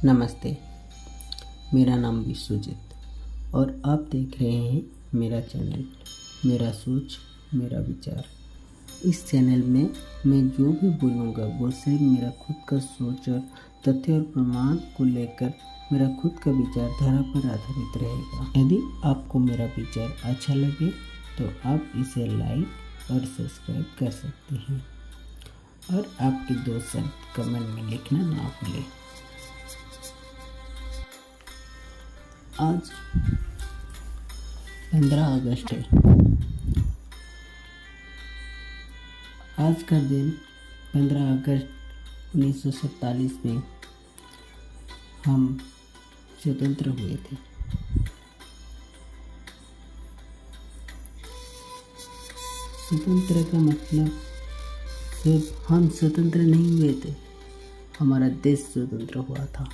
नमस्ते। मेरा नाम विश्वजीत और आप देख रहे हैं मेरा चैनल मेरा सोच मेरा विचार। इस चैनल में मैं जो भी बोलूँगा वो सिर्फ मेरा खुद का सोच और तथ्य और प्रमाण को लेकर मेरा खुद का विचारधारा पर आधारित रहेगा। यदि आपको मेरा विचार अच्छा लगे तो आप इसे लाइक और सब्सक्राइब कर सकते हैं और आपके 2 शब्द कमेंट में लिखना ना भूलें। आज 15 अगस्त है। आज का दिन 15 अगस्त 1947 में हम स्वतंत्र हुए थे। स्वतंत्र का मतलब सिर्फ हम स्वतंत्र नहीं हुए थे, हमारा देश स्वतंत्र हुआ था,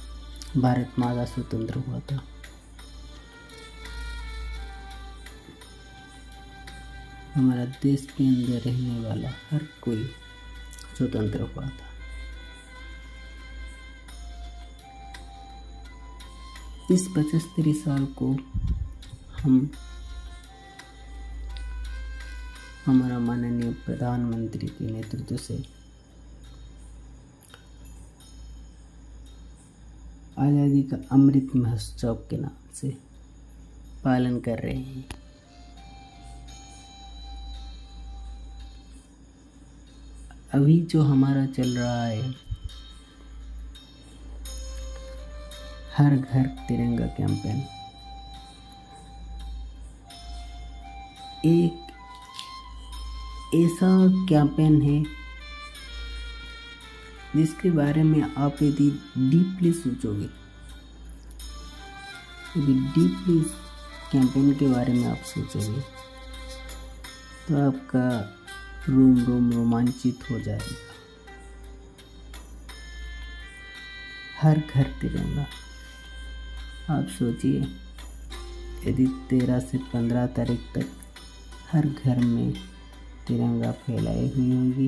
भारत माता स्वतंत्र हुआ था। हमारा देश के अंदर रहने वाला हर कोई स्वतंत्र हुआ था। इस 75 साल को हम हमारा माननीय प्रधानमंत्री के नेतृत्व से आज़ादी का अमृत महोत्सव के नाम से पालन कर रहे हैं। अभी जो हमारा चल रहा है हर घर तिरंगा कैंपेन, एक ऐसा कैंपेन है जिसके बारे में आप यदि डीपली सोचोगे, यदि डीपली कैंपेन के बारे में आप सोचोगे तो आपका रोम रोम रोमांचित हो जाएगा। हर घर तिरंगा। आप सोचिए, यदि 13 से 15 तारीख तक हर घर में तिरंगा फैलाए हुई होगी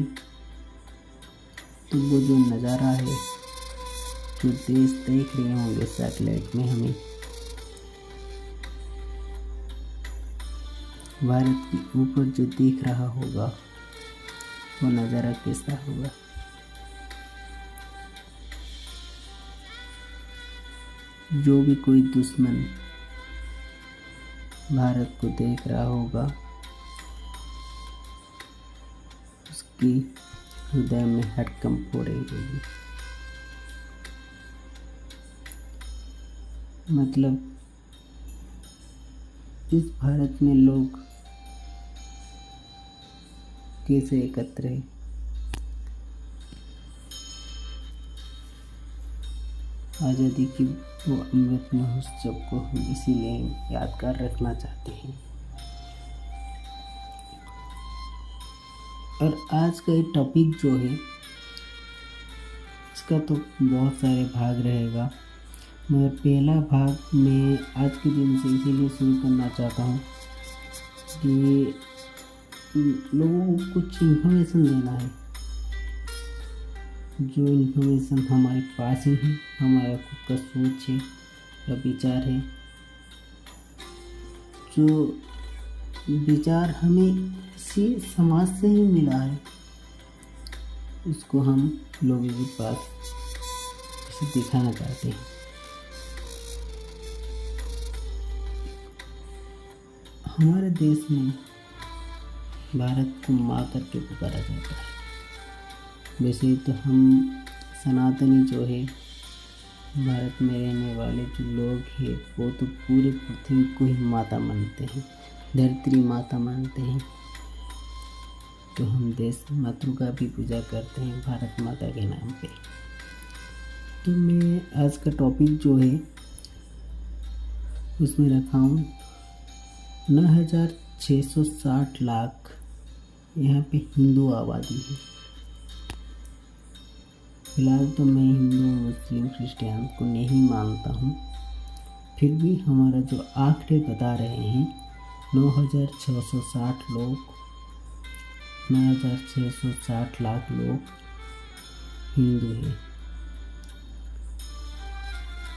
तो वो जो नज़ारा है, जो देश देख रहे होंगे सैटेलाइट में हमें, भारत के ऊपर जो दिख रहा होगा वो नज़ारा कैसा होगा। जो भी कोई दुश्मन भारत को देख रहा होगा उसकी हृदय में हड़कंप हो रही होगी। मतलब इस भारत में लोग कैसे एकत्र है। आज़ादी की वो अमृत महोत्सव को हम इसीलिए यादगार रखना चाहते हैं। और आज का ये टॉपिक जो है इसका तो बहुत सारे भाग रहेगा, मगर पहला भाग मैं आज के दिन से इसीलिए शुरू करना चाहता हूँ कि लोगों को कुछ इन्फॉर्मेशन देना है। जो इन्फॉर्मेशन हमारे पास ही है, हमारा खुद का सोच है या विचार है, जो विचार हमें इसी समाज से ही मिला है, उसको हम लोगों के पास इसे दिखाना चाहते हैं। हमारे देश में भारत को माँ करके पुकारा जाता है। वैसे तो हम सनातनी जो है, भारत में रहने वाले जो लोग हैं वो तो पूरे पृथ्वी को ही माता मानते हैं, धरती माता मानते हैं। तो हम देश मातृ का भी पूजा करते हैं भारत माता के नाम पे। तो मैं आज का टॉपिक जो है उसमें रखा हूँ 9,660 लाख यहाँ पे हिंदू आबादी है। फिलहाल तो मैं हिंदू मुस्लिम क्रिश्चियन को नहीं मानता हूँ, फिर भी हमारा जो आंकड़े बता रहे हैं 9,660 लोग, 9,660 लाख लोग हिंदू हैं।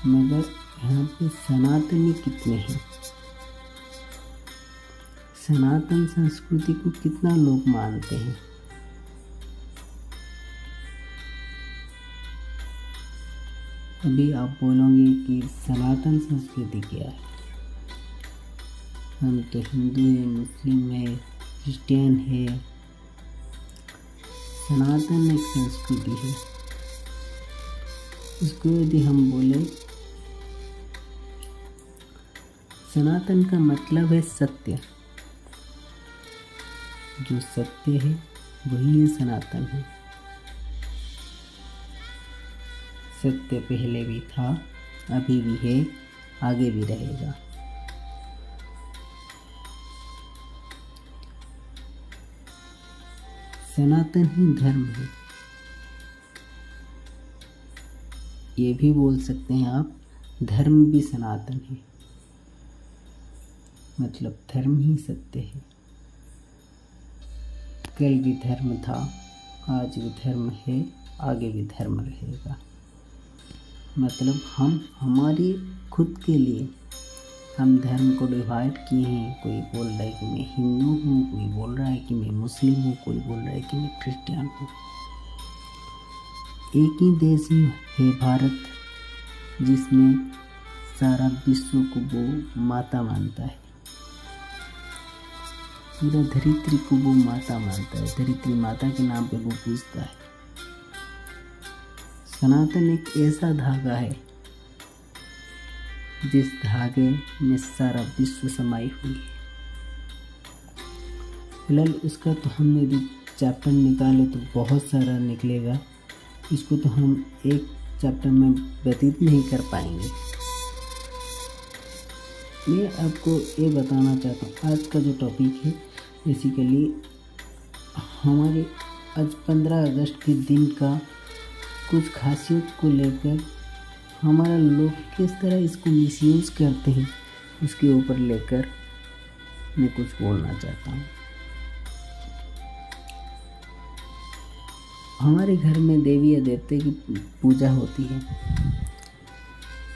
मगर यहाँ पे सनातनी कितने हैं? सनातन संस्कृति को कितना लोग मानते हैं? अभी आप बोलोगे कि सनातन संस्कृति क्या है? हम तो हिंदू है, मुस्लिम है, क्रिश्चियन है। सनातन एक संस्कृति है। इसको यदि हम बोले, सनातन का मतलब है सत्य। जो सत्य है वही सनातन है। सत्य पहले भी था, अभी भी है, आगे भी रहेगा। सनातन ही धर्म है। ये भी बोल सकते हैं आप, धर्म भी सनातन है। मतलब धर्म ही सत्य है। कल भी धर्म था, आज भी धर्म है, आगे भी धर्म रहेगा। मतलब हम हमारी खुद के लिए हम धर्म को डिवाइड किए हैं। कोई बोल रहा है कि मैं हिंदू हूँ, कोई बोल रहा है कि मैं मुस्लिम हूँ, कोई बोल रहा है कि मैं क्रिश्चियन हूँ। एक ही देश ही है भारत, जिसमें सारा विश्व को वो माता मानता है। पूरा धरित्री को वो माता मानता है। धरित्री माता के नाम पे वो पूजता है। सनातन एक ऐसा धागा है जिस धागे में सारा विश्व समाई हुई है। फिलहाल उसका तो हमने यदि चैप्टर निकाले तो बहुत सारा निकलेगा। इसको तो हम एक चैप्टर में व्यतीत नहीं कर पाएंगे। मैं आपको ये बताना चाहता हूँ, आज का जो टॉपिक है बेसिकली हमारे आज 15 अगस्त के दिन का कुछ खासियत को लेकर हमारा लोग किस तरह इसको मिसयूज़ करते हैं, उसके ऊपर लेकर मैं कुछ बोलना चाहता हूँ। हमारे घर में देवी या देवते की पूजा होती है।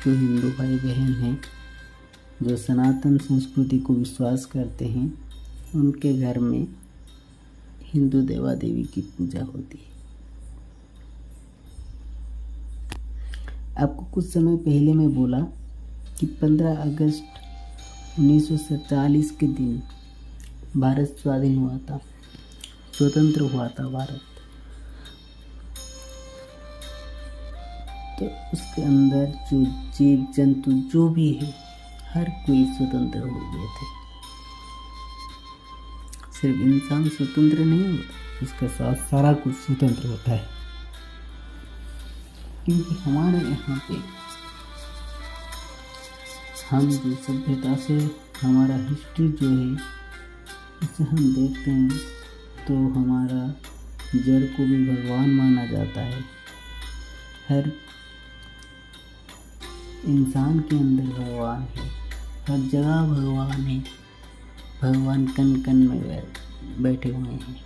जो हिंदू भाई बहन हैं, जो सनातन संस्कृति को विश्वास करते हैं, उनके घर में हिंदू देवा देवी की पूजा होती है। आपको कुछ समय पहले मैं बोला कि 15 अगस्त 1947 के दिन भारत स्वाधीन हुआ था, स्वतंत्र हुआ था भारत। तो उसके अंदर जो जीव जंतु जो भी है, हर कोई स्वतंत्र हो गए थे। सिर्फ इंसान स्वतंत्र नहीं होता, उसके साथ सारा कुछ स्वतंत्र होता है। क्योंकि हमारे यहाँ पे हम जो सभ्यता से हमारा हिस्ट्री जो है उसे हम देखते हैं तो हमारा जड़ को भी भगवान माना जाता है। हर इंसान के अंदर भगवान है, हर जगह भगवान है। भगवान कण कण में बैठे हुए हैं।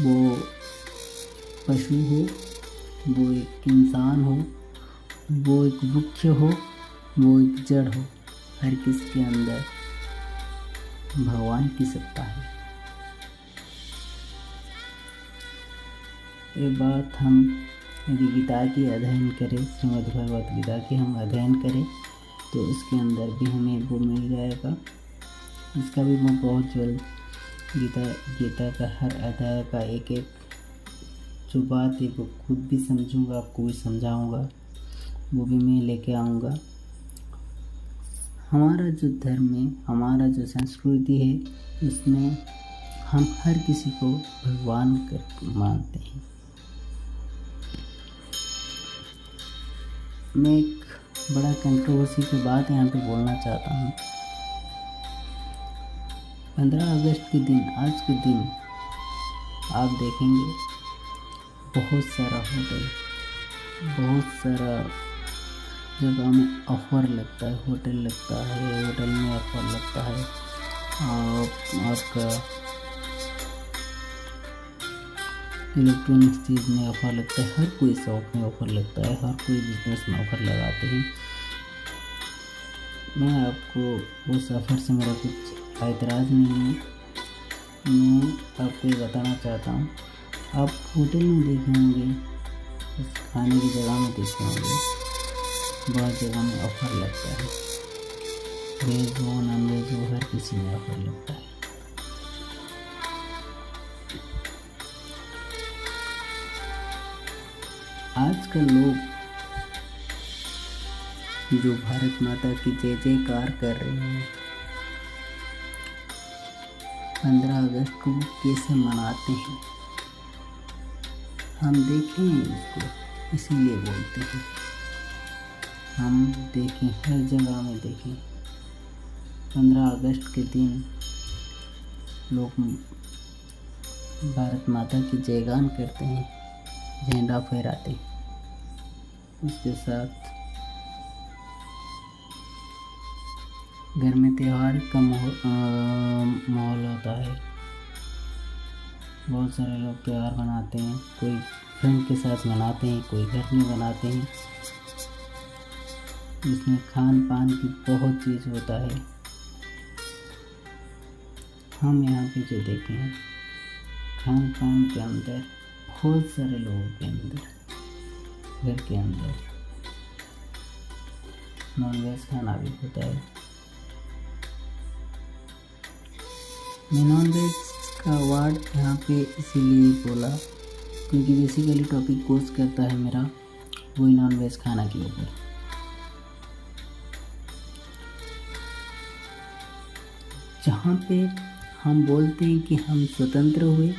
वो पशु हो, वो एक इंसान हो, वो एक वृक्ष हो, वो एक जड़ हो, हर किसी के अंदर भगवान की सत्ता है। ये बात हम यदि गीता की अध्ययन करें, श्रीमद् भगवत गीता की हम अध्ययन करें तो उसके अंदर भी हमें वो मिल जाएगा। इसका भी मैं बहुत जल्द गीता का हर अध्याय का एक एक जो बात है वो खुद भी समझूंगा, आपको भी समझाऊंगा, वो भी मैं लेके आऊँगा। हमारा जो धर्म है, हमारा जो संस्कृति है, उसमें हम हर किसी को भगवान कर मानते हैं। मैं एक बड़ा कंट्रोवर्सी की बात यहाँ पे बोलना चाहता हूँ। 15 अगस्त के दिन, आज के दिन आप देखेंगे बहुत सारा होटल, बहुत सारा जगह में ऑफर लगता है, होटल लगता है, होटल में ऑफर लगता है। आपका इलेक्ट्रॉनिक्स चीज़ में ऑफ़र लगता है, हर कोई शॉप में ऑफ़र लगता है, हर कोई बिजनेस में ऑफ़र लगाते हैं। मैं आपको उस ऑफ़र से मेरा कुछ ऐतराज़ नहीं है। मैं आपको ये बताना चाहता हूँ, आप होटल में देखे होंगे, उस खाने की जगह में देखे होंगे, बहुत जगह में ऑफ़र लगता है। वेज हो नॉन वेज हो, हर किसी में ऑफ़र लगता है। आजकल लोग जो भारत माता की जय जयकार कर रहे हैं, 15 अगस्त को कैसे मनाते हैं, हम देखें इसको, इसीलिए बोलते हैं। हम देखें, हर जगह में देखें, 15 अगस्त के दिन लोग भारत माता की जयगान करते हैं, झंडा फहराते हैं। उसके साथ घर में त्यौहार का माहौल होता है। बहुत सारे लोग त्यौहार मनाते हैं, कोई फ्रेंड के साथ मनाते हैं, कोई घर में मनाते हैं। इसमें खान पान की बहुत चीज़ होता है। हम यहाँ पे जो देखे हैं, खान पान के अंदर बहुत सारे लोगों के अंदर, घर के अंदर नॉन वेज खाना भी होता है। मैं नॉन वेज का वर्ड यहाँ पे इसीलिए बोला क्योंकि बेसिकली टॉपिक कोर्स करता है मेरा वही नॉन वेज खाना के ऊपर। जहाँ पे हम बोलते हैं कि हम स्वतंत्र हुए,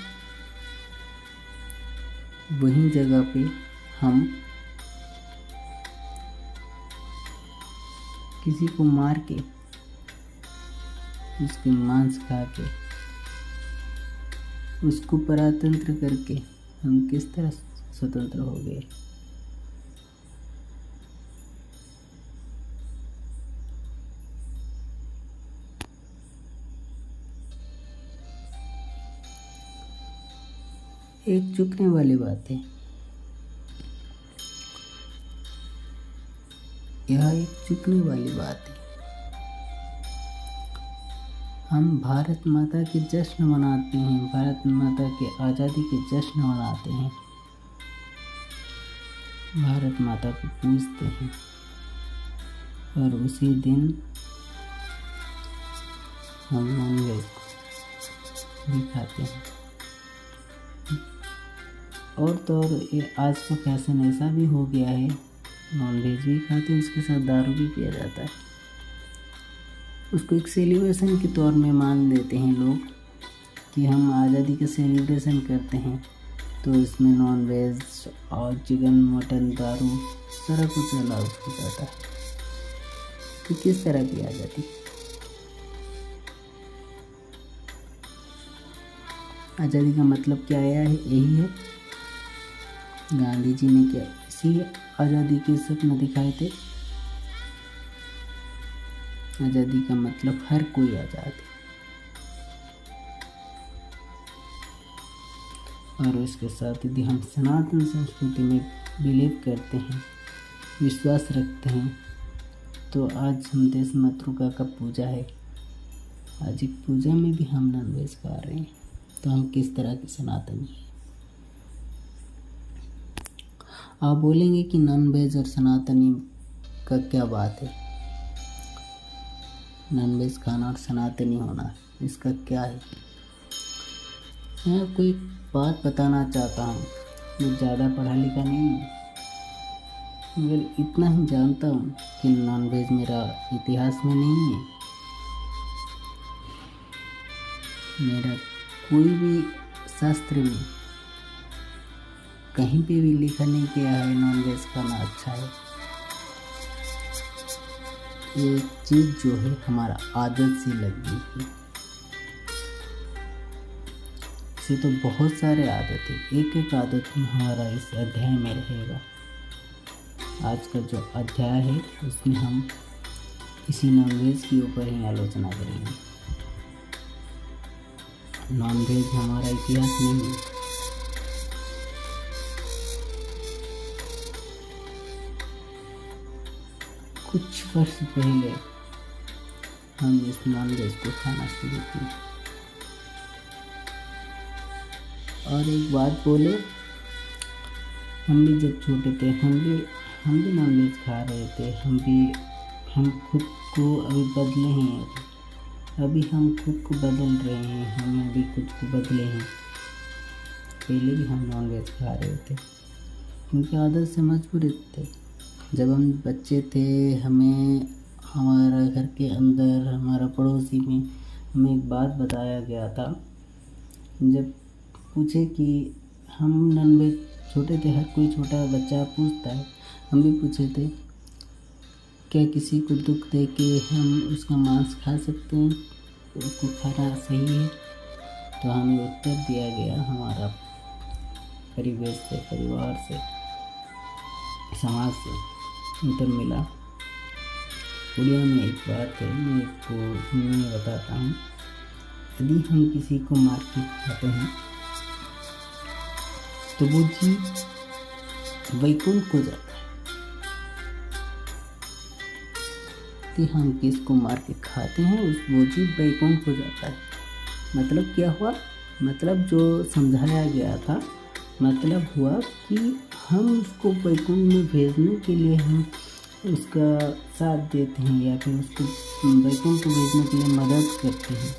वहीं जगह पे हम किसी को मार के, उसके मांस खा के, उसको परातंत्र करके हम किस तरह स्वतंत्र हो गए। एक चुकने वाली बात है, यह एक चुकने वाली बात है। हम भारत माता के जश्न मनाते हैं, भारत माता के आज़ादी के जश्न मनाते हैं, भारत माता को पूजते हैं और उसी दिन हम नॉन वेज भी खाते हैं। और तो और ये आज का फैशन ऐसा भी हो गया है, नॉन वेज भी खाते हैं, उसके साथ दारू भी पिया जाता है। उसको एक सेलिब्रेशन के तौर में मान लेते हैं लोग कि हम आज़ादी का सेलिब्रेशन करते हैं, तो इसमें नॉन वेज और चिकन मटन दारू सारा कुछ अलाउ हो जाता है। तो किस तरह की आज़ादी? आज़ादी का मतलब क्या आया है? यही है, गांधी जी ने क्या इसी आज़ादी के सपने दिखाए थे। आज़ादी का मतलब हर कोई आज़ाद है। और उसके साथ यदि हम सनातन संस्कृति में बिलीव करते हैं, विश्वास रखते हैं, तो आज हम देश मातृका का पूजा है, आज एक पूजा में भी हम नॉन वेज खा रहे हैं, तो हम किस तरह के सनातनी हैं? आप बोलेंगे कि नॉन वेज और सनातनी का क्या बात है? नॉन वेज खाना और सनातनी होना, इसका क्या है? मैं आपको एक बात बताना चाहता हूँ। मैं ज़्यादा पढ़ा लिखा नहीं हूँ, मगर इतना ही जानता हूँ कि नॉन वेज मेरा इतिहास में नहीं है। मेरा कोई भी शास्त्र में कहीं पे भी लिखा नहीं गया है नॉन वेज खाना अच्छा है। ये चीज़ जो है हमारा आदत से लग गई है। इसे तो बहुत सारे आदत है, एक एक आदत में हमारा इस अध्याय में रहेगा। आज का जो अध्याय है उसमें हम इसी नॉन वेज के ऊपर ही आलोचना करेंगे। नॉन वेज हमारा इतिहास नहीं है, कुछ वर्ष पहले हम इस नॉनवेज को खाना शुरू किए। और एक बात बोले, हम भी जब छोटे थे हम भी नॉनवेज खा रहे थे। हम खुद को अभी बदले हैं, अभी हम खुद को बदल रहे हैं, हम अभी खुद को बदले हैं। पहले भी हम नॉनवेज खा रहे थे क्योंकि आदत से मजबूर थे। जब हम बच्चे थे, हमें हमारा घर के अंदर, हमारा पड़ोसी में हमें एक बात बताया गया था। जब पूछे कि हम नॉनवेज, छोटे थे, हर कोई छोटा बच्चा पूछता है, हम भी पूछे थे क्या किसी को दुख दे के हम उसका मांस खा सकते हैं, उसको खाना सही है? तो हमें उत्तर दिया गया, हमारा परिवेश से, परिवार से, समाज से उत्तर मिला। उड़िया में एक बात है, मैं इसको हिंदी में बताता हूँ। यदि हम किसी को मार के खाते हैं तो वो जीव वैकुंठ को जाता है। यदि हम किसको मार के खाते हैं वो जीव वैकुंठ को जाता है। मतलब क्या हुआ? मतलब जो समझाया गया था, मतलब हुआ कि हम उसको वैकुंठ में भेजने के लिए हम उसका साथ देते हैं या फिर उसको वैकुंठ को भेजने के लिए मदद करते हैं।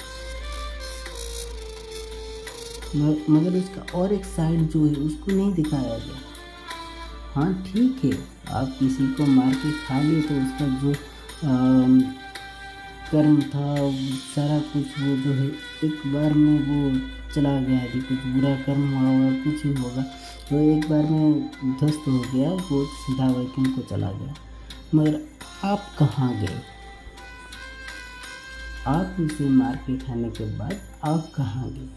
मगर उसका और एक साइड जो है उसको नहीं दिखाया गया। हाँ ठीक है, आप किसी को मार के खा लिए तो उसका जो कर्म था, सारा कुछ वो जो है एक बार में वो चला गया। यदि कुछ बुरा कर्म हुआ होगा, कुछ ही होगा तो एक बार में ध्वस्त हो गया, वो सीधा वैकुंठ को चला गया। मगर आप कहाँ गए? आप उसे मार के खाने के बाद आप कहाँ गए?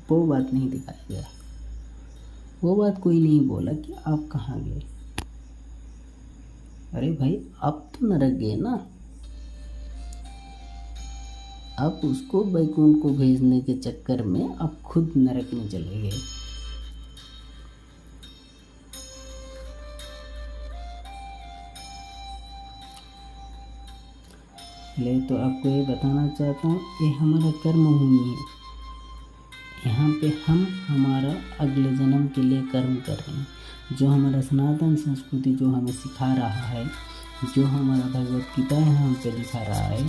वो बात नहीं दिखाया गया, वो बात कोई नहीं बोला कि आप कहाँ गए। अरे भाई, आप तो नरक गए ना, आप उसको वैकुंठ को भेजने के चक्कर में आप खुद नरक में चले गए। ले तो आपको ये बताना चाहता हूँ, ये हमारा कर्म भूमि है। यहाँ पे हम हमारा अगले जन्म के लिए कर्म कर रहे हैं। जो हमारा सनातन संस्कृति जो हमें सिखा रहा है, जो हमारा भगवत गीता है हम पे दिखा रहा है,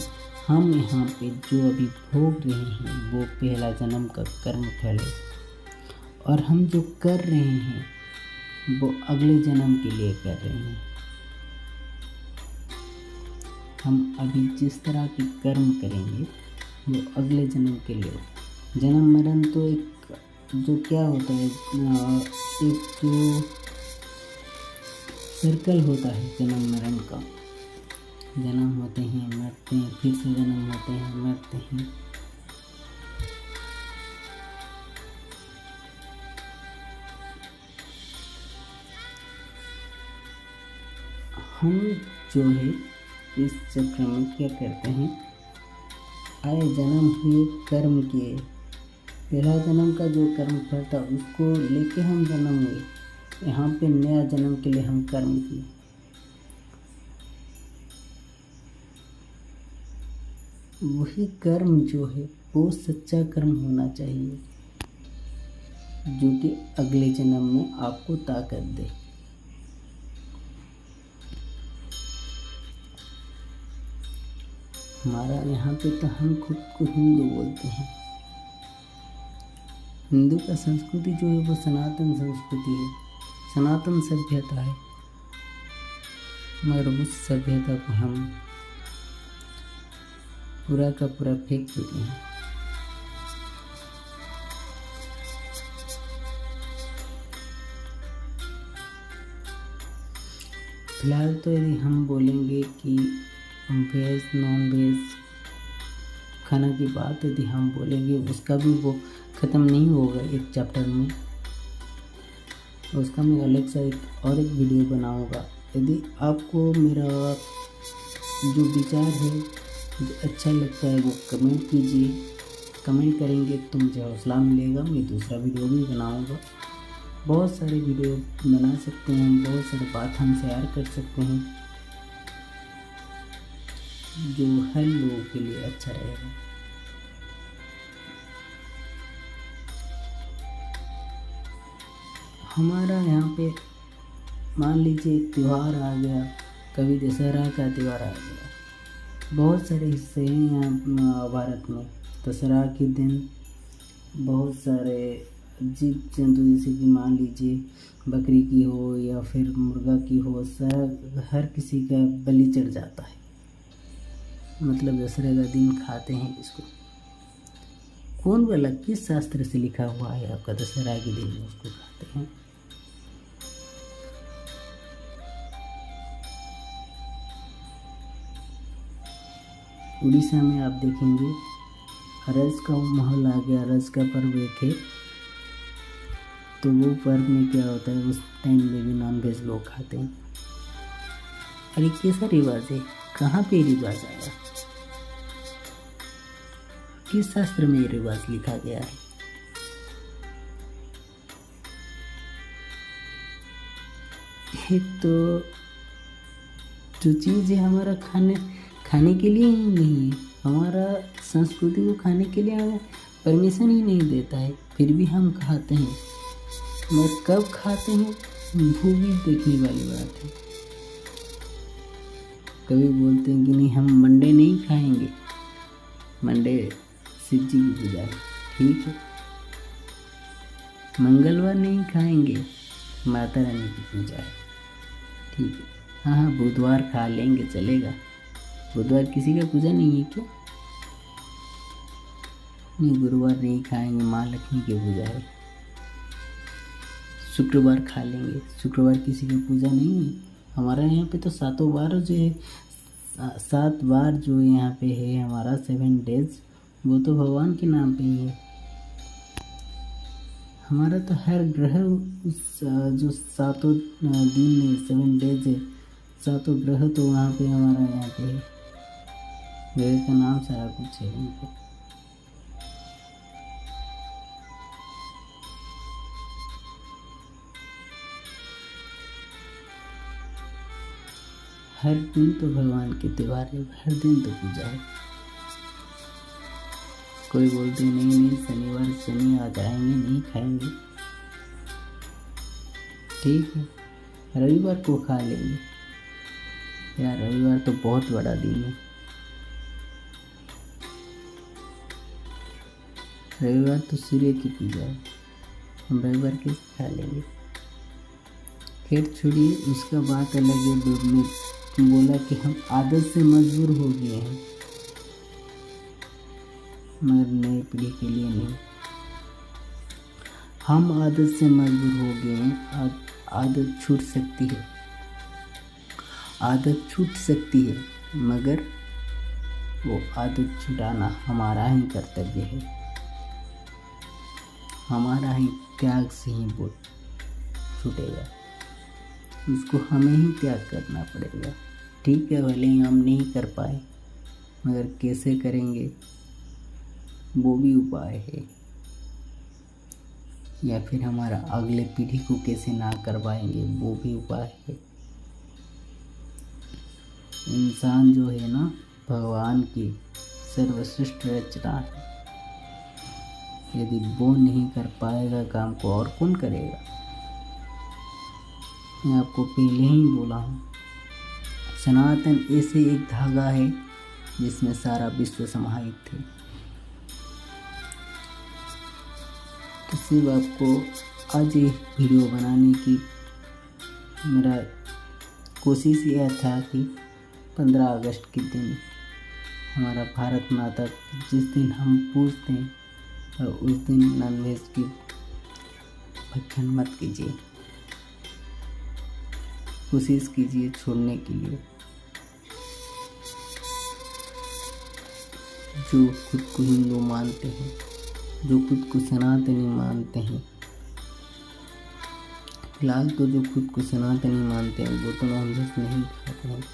हम यहाँ पे जो अभी भोग रहे हैं वो पहला जन्म का कर्म फल है। और हम जो कर रहे हैं वो अगले जन्म के लिए कर रहे हैं। हम अभी जिस तरह के कर्म करेंगे वो अगले जन्म के लिए। जन्म मरण तो एक जो क्या होता है, एक जो सर्कल होता है जन्म मरण का। जन्म होते हैं, मरते हैं, फिर से जन्म होते हैं, मरते हैं। हम जो है इस चक्र में क्या करते हैं, आए जन्म हुए कर्म किए, पहला जन्म का जो कर्म फल था उसको लेके हम जन्म हुए। यहाँ पे नया जन्म के लिए हम कर्म किए। वही कर्म जो है वो सच्चा कर्म होना चाहिए, जो कि अगले जन्म में आपको ताकत दे। हमारा यहाँ पे तो हम खुद को हिंदू बोलते हैं। हिंदू का संस्कृति जो है वो सनातन संस्कृति है, सनातन सभ्यता है। मगर उस सभ्यता को हम पूरा का पूरा फेंक चुके हैं। फिलहाल तो यदि हम बोलेंगे कि वेज नॉन वेज खाना की बात यदि हम बोलेंगे, उसका भी वो ख़त्म नहीं होगा एक चैप्टर में। उसका मैं अलग से एक वीडियो बनाऊंगा। यदि आपको मेरा जो विचार है जो अच्छा लगता है वो कमेंट कीजिए। कमेंट करेंगे तो मुझे हौसला मिलेगा, मैं दूसरा वीडियो भी बनाऊंगा। बहुत सारे वीडियो बना सकते हैं, बहुत सारे बात हम शेयर कर सकते हैं जो हर लोगों के लिए अच्छा रहेगा। हमारा यहाँ पे मान लीजिए एक त्यौहार आ गया, कभी दशहरा का त्यौहार आ गया, बहुत सारे हिस्से हैं यहाँ भारत में। दशहरा के दिन बहुत सारे जीव जंतु, जैसे कि मान लीजिए बकरी की हो या फिर मुर्गा की हो, हर किसी का बलि चढ़ जाता है। मतलब दशहरे का दिन खाते हैं इसको। कौन वाला किस शास्त्र से लिखा हुआ है आपका दशहरा के दिन में उसको खाते हैं? उड़ीसा में आप देखेंगे रज का माहौल आ गया, रज का पर्व एक है, तो वो पर्व में क्या होता है, उस टाइम में भी नॉन वेज लोग खाते हैं। अरे कैसा रिवाज है, कहाँ पे रिवाज आया, किस शास्त्र में ये रिवाज लिखा गया है? एक तो जो चीज़ है हमारा खाने के लिए ही नहीं है, हमारा संस्कृति को खाने के लिए हमें परमिशन ही नहीं देता है, फिर भी हम खाते हैं। मगर कब खाते हैं वो भी देखने वाली बात है। कभी बोलते हैं कि नहीं हम मंडे नहीं खाएंगे, मंडे शिव जी की पूजा है, ठीक है। मंगलवार नहीं खाएंगे, माता रानी की पूजा है, ठीक है। हाँ, बुधवार खा लेंगे चलेगा, बुधवार किसी का पूजा नहीं है क्या? नहीं, गुरुवार नहीं खाएंगे, माँ लक्ष्मी की पूजा है। शुक्रवार खा लेंगे, शुक्रवार किसी की पूजा नहीं है। हमारा यहाँ पे तो 7 बार जो है, 7 बार जो यहाँ पे है हमारा 7 डेज, वो तो भगवान के नाम पे ही है। हमारा तो हर ग्रह उस जो 7 दिन है, 7 डेज है, 7 ग्रह तो वहाँ पे हमारा यहाँ पे है। ग्रह का नाम सारा कुछ है उनको। हर दिन तो भगवान के त्यौहार है, हर दिन तो पूजा है। कोई बोलते नहीं शनिवार शनि आ जाएंगे नहीं खाएंगे, ठीक है, रविवार को खा लेंगे। यार रविवार तो बहुत बड़ा दिन है, रविवार तो सूर्य की पूजा है, हम रविवार के खा लेंगे। खैर छोड़िए, उसका बात अलग है। दूर में बोला कि हम आदत से मजबूर हो गए हैं, मगर नई पीढ़ी के लिए नहीं। हम आदत से मजबूर हो गए हैं। आदत छूट सकती है, आदत छूट सकती है, मगर वो आदत छुटाना हमारा ही कर्तव्य है, हमारा ही त्याग से ही वो छूटेगा, उसको हमें ही त्याग करना पड़ेगा। ठीक है, भले ही हम नहीं कर पाए, मगर कैसे करेंगे वो भी उपाय है, या फिर हमारा अगले पीढ़ी को कैसे ना करवाएंगे वो भी उपाय है। इंसान जो है ना, भगवान की सर्वश्रेष्ठ रचना है। यदि वो नहीं कर पाएगा काम को और कौन करेगा? मैं आपको पहले ही बोला हूँ, सनातन ऐसे एक धागा है जिसमें सारा विश्व समाहित है। तो सिर्फ आपको आज ये वीडियो बनाने की मेरा कोशिश यह था कि 15 अगस्त के दिन हमारा भारत माता, जिस दिन हम पूजते हैं, और उस दिन नॉनवेज की भक्षण मत कीजिए, कोशिश कीजिए छोड़ने के लिए। जो खुद को हिंदू मानते हैं, जो खुद को सनातनी मानते हैं, फिलहाल तो जो खुद को सनातनी मानते हैं वो तो नॉनवेज नहीं खाते हैं।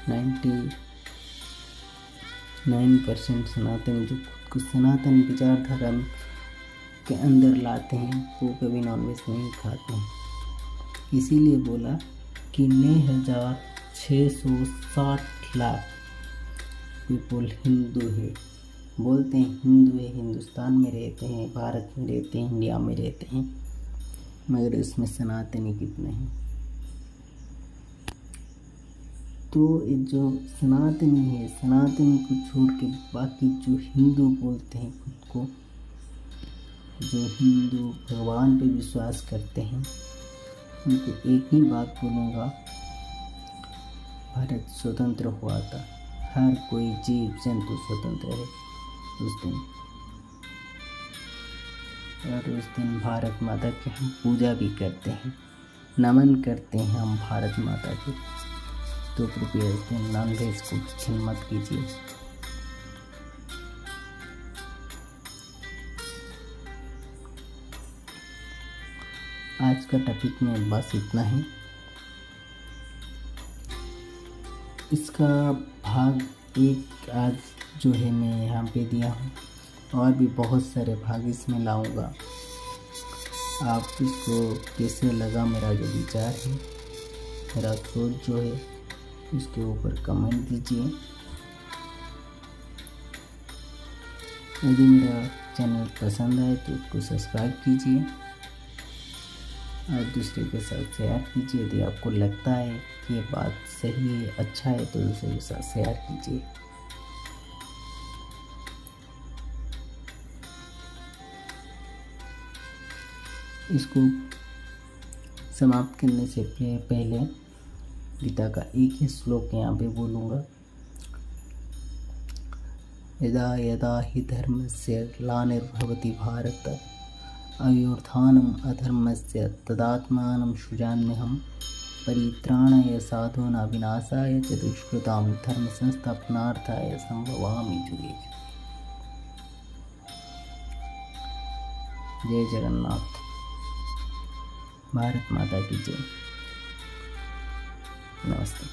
99% सनातनी जो खुद को सनातन विचारधारा के अंदर लाते हैं वो कभी नॉनवेज नहीं खाते हैं। इसीलिए बोला कि 9,660 लाख पीपल हिंदू है। बोलते हैं हिंदू है, हिंदुस्तान में रहते हैं, भारत में रहते हैं, इंडिया में रहते हैं, मगर इसमें सनातनी कितने हैं। तो जो सनातनी है, सनातनी को छोड़ के बाकी जो हिंदू बोलते हैं खुद को, जो हिंदू भगवान पे विश्वास करते हैं, उनको एक ही बात बोलूँगा, भारत स्वतंत्र हुआ था, हर कोई जीव जंतु स्वतंत्र है उस दिन। और उस दिन भारत माता की हम पूजा भी करते हैं, नमन करते हैं हम भारत माता की। तो कृपया इस दिन नॉनवेज को भक्षण मत कीजिए। आज का टॉपिक में बस इतना ही। इसका भाग 1 आज जो है मैं यहाँ पे दिया हूँ, और भी बहुत सारे भाग इसमें लाऊंगा। आप इसको कैसे लगा, मेरा जो विचार है, मेरा सोच जो है, इसके ऊपर कमेंट दीजिए। यदि मेरा चैनल पसंद आए तो उसको सब्सक्राइब कीजिए और दूसरे के साथ शेयर कीजिए। यदि आपको लगता है कि ये बात सही है, अच्छा है, तो दूसरे के साथ शेयर कीजिए। इसको समाप्त करने से पहले गीता का एक ही श्लोक यहाँ पे बोलूँगा। यदा यदा हि धर्मस्य ग्लानिर्भवति भारत अभ्युत्थानम् अधर्मस्य तदात्मानं सृजाम्यहं परित्राणाय साधूनां विनाशाय च दुष्कृतां धर्म संस्थापनार्थाय संभवामि युगे। जय जगन्नाथ। भारत माता की जय। नमस्ते।